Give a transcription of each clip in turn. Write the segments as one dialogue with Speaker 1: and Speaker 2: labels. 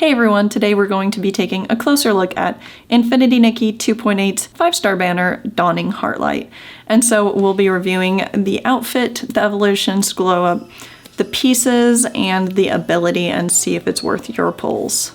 Speaker 1: Hey everyone, today we're going to be taking a closer look at Infinity Nikki 2.8 5-star banner donning Heartlight. And so we'll be reviewing the outfit, the evolutions, glow up, the pieces, and the ability and see if it's worth your pulls.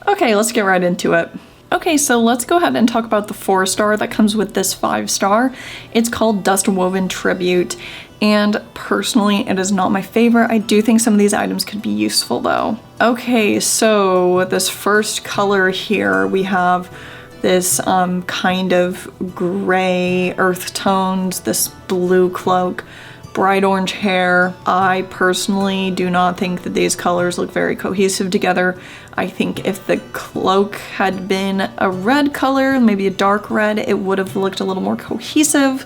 Speaker 1: Okay, let's get right into it. Okay, so let's go ahead and talk about the 4-star that comes with this 5-star. It's called Dust Woven Tribute, and personally it is not my favorite. I do think some of these items could be useful though. Okay, so this first color here, we have this kind of gray earth tones, this blue cloak, bright orange hair. I personally do not think that these colors look very cohesive together. I think if the cloak had been a red color, maybe a dark red, it would have looked a little more cohesive.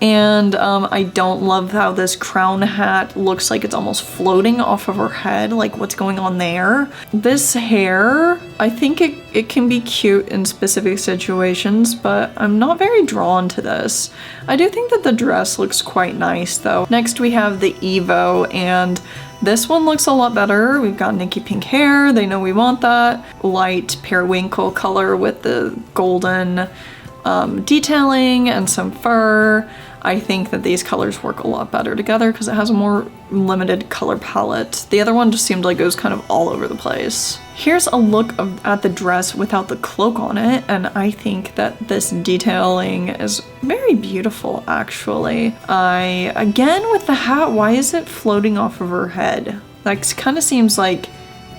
Speaker 1: And I don't love how this crown hat looks like it's almost floating off of her head, like what's going on there. This hair, I think it can be cute in specific situations, but I'm not very drawn to this. I do think that the dress looks quite nice though. Next we have the Evo, and this one looks a lot better. We've got Nikki pink hair, they know we want that. Light periwinkle color with the golden detailing and some fur. I think that these colors work a lot better together because it has a more limited color palette. The other one just seemed like it was kind of all over the place. Here's a look at the dress without the cloak on it, and I think that this detailing is very beautiful actually. Again with the hat, why is it floating off of her head? That kind of seems like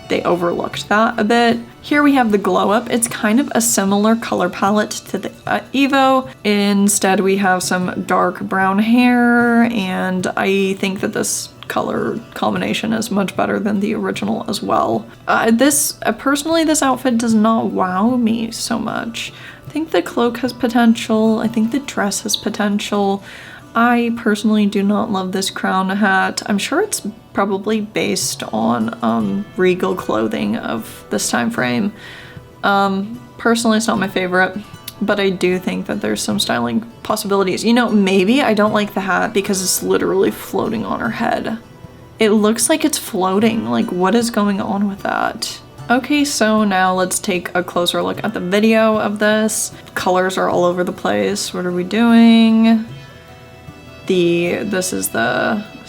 Speaker 1: they overlooked that a bit. Here we have the glow up. It's kind of a similar color palette to the Evo. Instead we have some dark brown hair, and I think that this color combination is much better than the original as well. Personally, this outfit does not wow me so much. I think the cloak has potential. I think the dress has potential. I personally do not love this crown hat. I'm sure it's probably based on regal clothing of this time frame. Personally, it's not my favorite, but I do think that there's some styling possibilities. You know, maybe I don't like the hat because it's literally floating on her head. It looks like it's floating. Like, what is going on with that? Okay, so now let's take a closer look at the video of this. Colors are all over the place. What are we doing? Is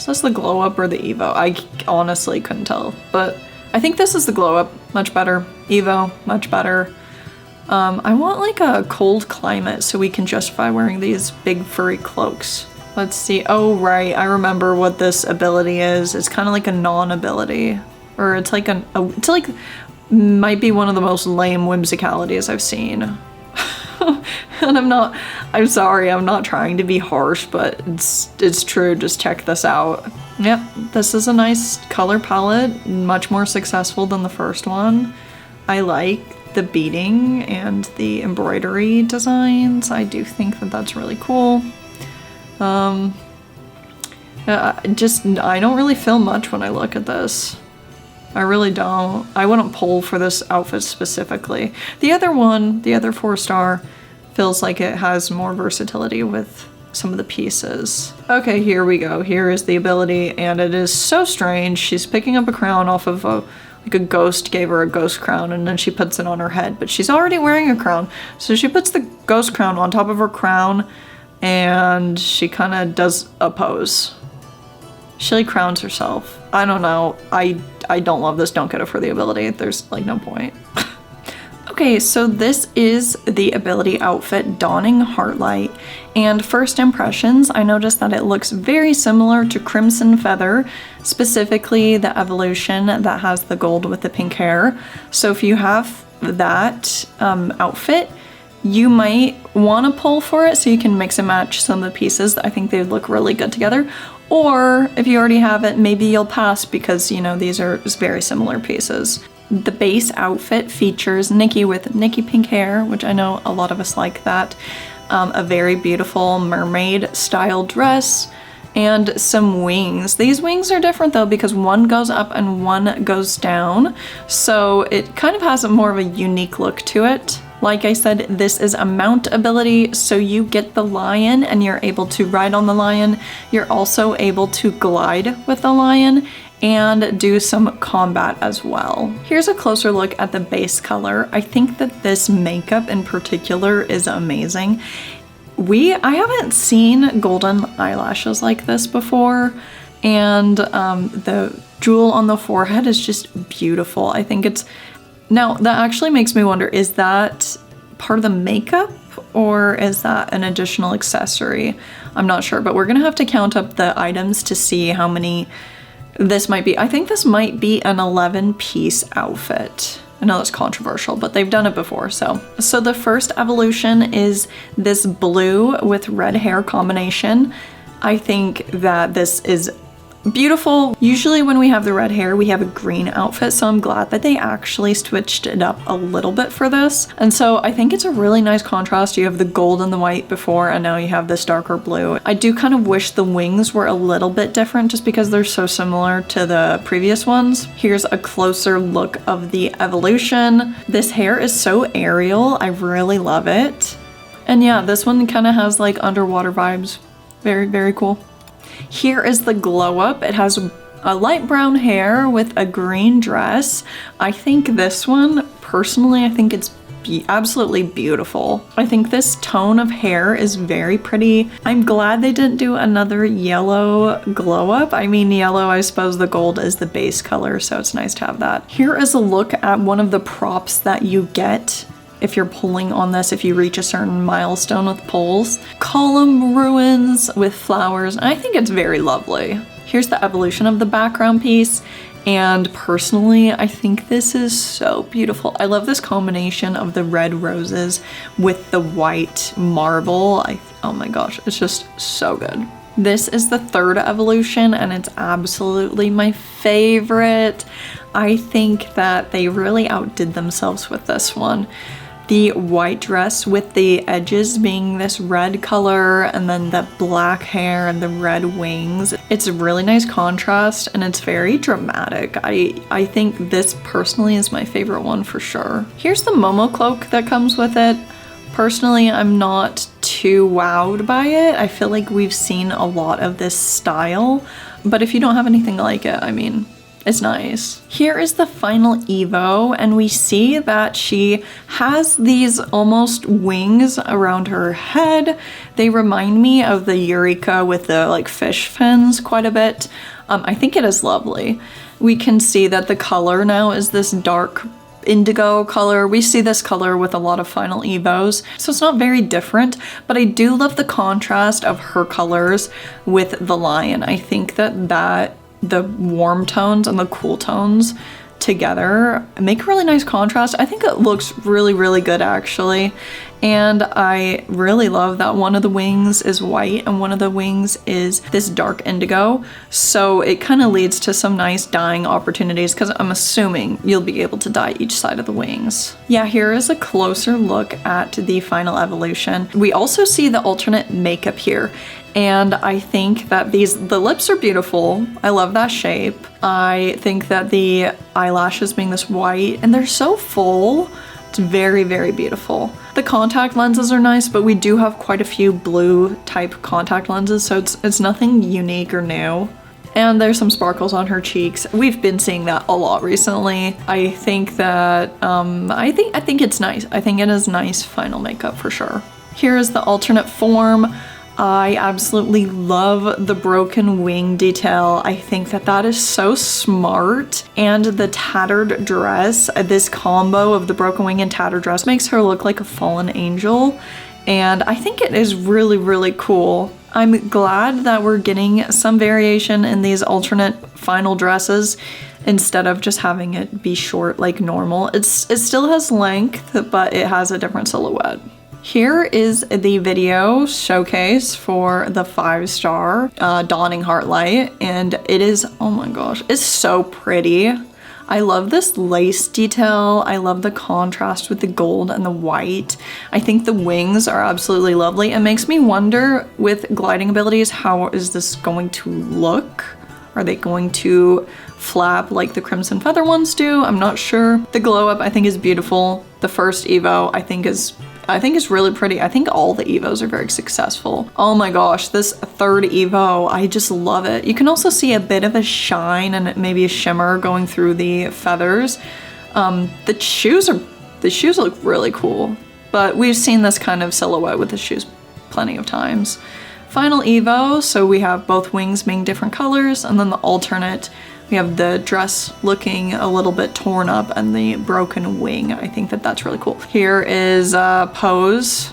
Speaker 1: this the glow up or the Evo? I honestly couldn't tell, but I think this is the glow up. Much better. Evo, much better. I want like a cold climate so we can justify wearing these big furry cloaks. Let's see. Oh, right. I remember what this ability is. It's kind of like a non-ability, or it's like might be one of the most lame whimsicalities I've seen. And I'm sorry, I'm not trying to be harsh, but it's true. Just check this out. Yep, this is a nice color palette, much more successful than the first one. I like the beading and the embroidery designs. I do think that that's really cool. I don't really feel much when I look at this. I really don't. I wouldn't pull for this outfit specifically. The other 4-star, feels like it has more versatility with some of the pieces. Okay, here we go. Here is the ability, and it is so strange. She's picking up a crown off of like a ghost gave her a ghost crown, and then she puts it on her head, but she's already wearing a crown. So she puts the ghost crown on top of her crown, and she kind of does a pose. She like crowns herself. I don't know. I don't love this. Don't get it for the ability. There's like no point. Okay, so this is the ability outfit donning Heartlight, and first impressions, I noticed that it looks very similar to Crimson Feather, specifically the evolution that has the gold with the pink hair. So if you have that outfit, you might want to pull for it so you can mix and match some of the pieces. I think they would look really good together. Or if you already have it, maybe you'll pass because, you know, these are very similar pieces. The base outfit features Nikki with Nikki pink hair, which I know a lot of us like that. A very beautiful mermaid style dress and some wings. These wings are different though because one goes up and one goes down. So it kind of has more of a unique look to it. Like I said, this is a mount ability, so you get the lion and you're able to ride on the lion. You're also able to glide with the lion and do some combat as well. Here's a closer look at the base color. I think that this makeup in particular is amazing. I haven't seen golden eyelashes like this before, and the jewel on the forehead is just beautiful. I think it's, now that actually makes me wonder, is that part of the makeup or is that an additional accessory? I'm not sure, but we're gonna have to count up the items to see how many this might be. I think this might be an 11-piece outfit. I know that's controversial, but they've done it before, so. So the first evolution is this blue with red hair combination. I think that this is beautiful. Usually when we have the red hair, we have a green outfit, so I'm glad that they actually switched it up a little bit for this. And so I think it's a really nice contrast. You have the gold and the white before, and now you have this darker blue. I do kind of wish the wings were a little bit different just because they're so similar to the previous ones. Here's a closer look of the evolution. This hair is so aerial. I really love it. And yeah, this one kind of has like underwater vibes. Very, very cool. Here is the glow up. It has a light brown hair with a green dress. I think this one, personally, I think it's absolutely beautiful. I think this tone of hair is very pretty. I'm glad they didn't do another yellow glow up. I mean, yellow, I suppose the gold is the base color, so it's nice to have that. Here is a look at one of the props that you get if you're pulling on this, if you reach a certain milestone with pulls. Column ruins with flowers. I think it's very lovely. Here's the evolution of the background piece. And personally, I think this is so beautiful. I love this combination of the red roses with the white marble. Oh my gosh, it's just so good. This is the third evolution and it's absolutely my favorite. I think that they really outdid themselves with this one. The white dress with the edges being this red color and then the black hair and the red wings. It's a really nice contrast and it's very dramatic. I think this personally is my favorite one for sure. Here's the Momo cloak that comes with it. Personally, I'm not too wowed by it. I feel like we've seen a lot of this style, but if you don't have anything like it, I mean, it's nice. Here is the final Evo, and we see that she has these almost wings around her head. They remind me of the Eureka with the like fish fins quite a bit. I think it is lovely. We can see that the color now is this dark indigo color. We see this color with a lot of final Evos, so it's not very different, but I do love the contrast of her colors with the lion. I think that the warm tones and the cool tones together make a really nice contrast. I think it looks really, really good actually. And I really love that one of the wings is white and one of the wings is this dark indigo. So it kind of leads to some nice dyeing opportunities because I'm assuming you'll be able to dye each side of the wings. Yeah, here is a closer look at the final evolution. We also see the alternate makeup here. And I think that the lips are beautiful. I love that shape. I think that the eyelashes being this white and they're so full. It's very, very beautiful. The contact lenses are nice, but we do have quite a few blue type contact lenses, so it's nothing unique or new. And there's some sparkles on her cheeks. We've been seeing that a lot recently. I think that, I think it's nice. I think it is nice final makeup for sure. Here is the alternate form. I absolutely love the broken wing detail. I think that is so smart. And the tattered dress, this combo of the broken wing and tattered dress makes her look like a fallen angel. And I think it is really, really cool. I'm glad that we're getting some variation in these alternate final dresses instead of just having it be short like normal. It still has length, but it has a different silhouette. Here is the video showcase for the 5-star Dawning Heartlight, and it is, oh my gosh, it's so pretty. I love this lace detail. I love the contrast with the gold and the white. I think the wings are absolutely lovely. It makes me wonder with gliding abilities, how is this going to look? Are they going to flap like the Crimson Feather ones do? I'm not sure. The glow up I think is beautiful. The first Evo I think is really pretty. I think all the Evos are very successful. Oh my gosh, this third Evo, I just love it. You can also see a bit of a shine and maybe a shimmer going through the feathers. The shoes look really cool, but we've seen this kind of silhouette with the shoes plenty of times. Final Evo, so we have both wings being different colors, and then the alternate, we have the dress looking a little bit torn up and the broken wing. I think that that's really cool. Here is Pose.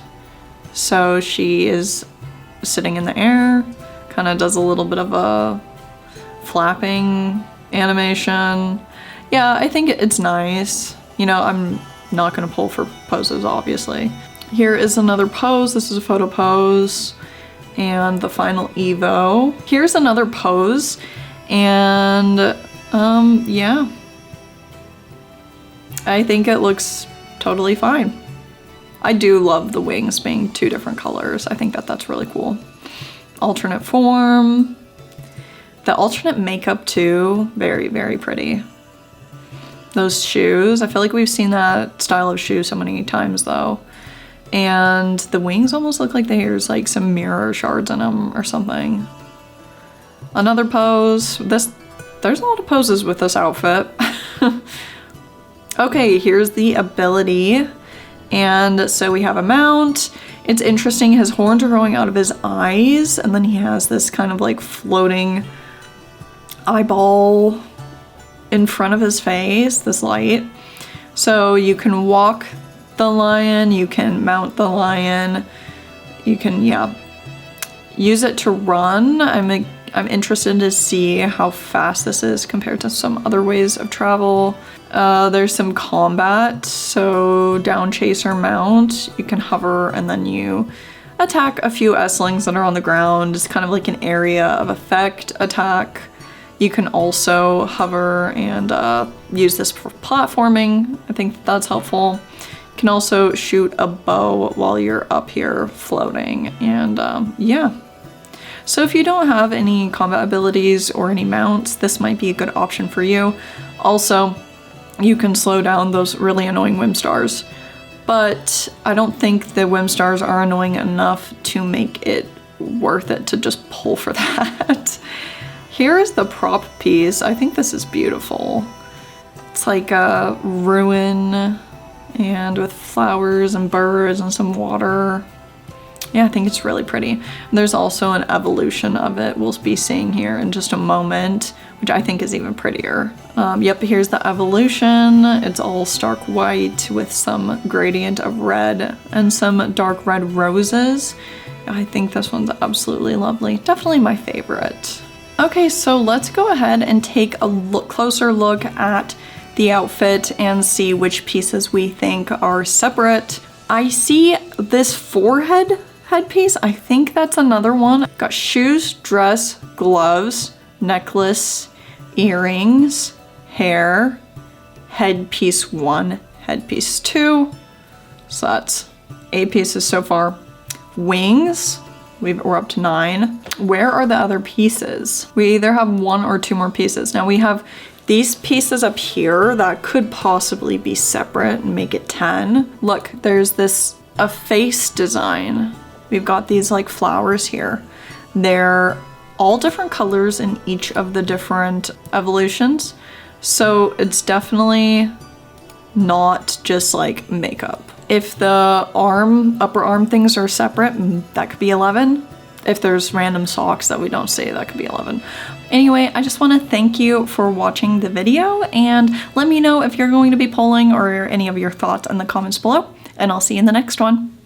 Speaker 1: So she is sitting in the air, kind of does a little bit of a flapping animation. Yeah, I think it's nice. You know, I'm not gonna pull for poses, obviously. Here is another pose. This is a photo pose. And the final Evo. Here's another pose. And yeah, I think it looks totally fine. I do love the wings being two different colors. I think that that's really cool. Alternate form. The alternate makeup too, very, very pretty. Those shoes, I feel like we've seen that style of shoe so many times though. And the wings almost look like there's like some mirror shards in them or something. Another pose. There's a lot of poses with this outfit. Okay, here's the ability. And so we have a mount. It's interesting, his horns are growing out of his eyes, and then he has this kind of like floating eyeball in front of his face, this light. So you can walk the lion, you can mount the lion, you can, yeah, use it to run. I'm interested to see how fast this is compared to some other ways of travel. There's some combat, so down chaser mount, you can hover and then you attack a few S-lings that are on the ground. It's kind of like an area of effect attack. You can also hover and use this for platforming. I think that's helpful. You can also shoot a bow while you're up here floating, and yeah. So if you don't have any combat abilities or any mounts, this might be a good option for you. Also, you can slow down those really annoying Whim stars, but I don't think the Whim stars are annoying enough to make it worth it to just pull for that. Here is the prop piece. I think this is beautiful. It's like a ruin and with flowers and birds and some water. Yeah, I think it's really pretty. And there's also an evolution of it we'll be seeing here in just a moment, which I think is even prettier. Yep, here's the evolution. It's all stark white with some gradient of red and some dark red roses. I think this one's absolutely lovely. Definitely my favorite. Okay, so let's go ahead and take a closer look at the outfit and see which pieces we think are separate. I see this forehead headpiece. I think that's another one. Got shoes, dress, gloves, necklace, earrings, hair, headpiece 1, headpiece 2. So that's 8 pieces so far. Wings. We're up to 9. Where are the other pieces? We either have 1 or 2 more pieces. Now we have these pieces up here that could possibly be separate and make it 10. Look, there's a face design. We've got these like flowers here. They're all different colors in each of the different evolutions. So it's definitely not just like makeup. If the upper arm things are separate, that could be 11. If there's random socks that we don't see, that could be 11. Anyway, I just want to thank you for watching the video, and let me know if you're going to be polling or any of your thoughts in the comments below, and I'll see you in the next one.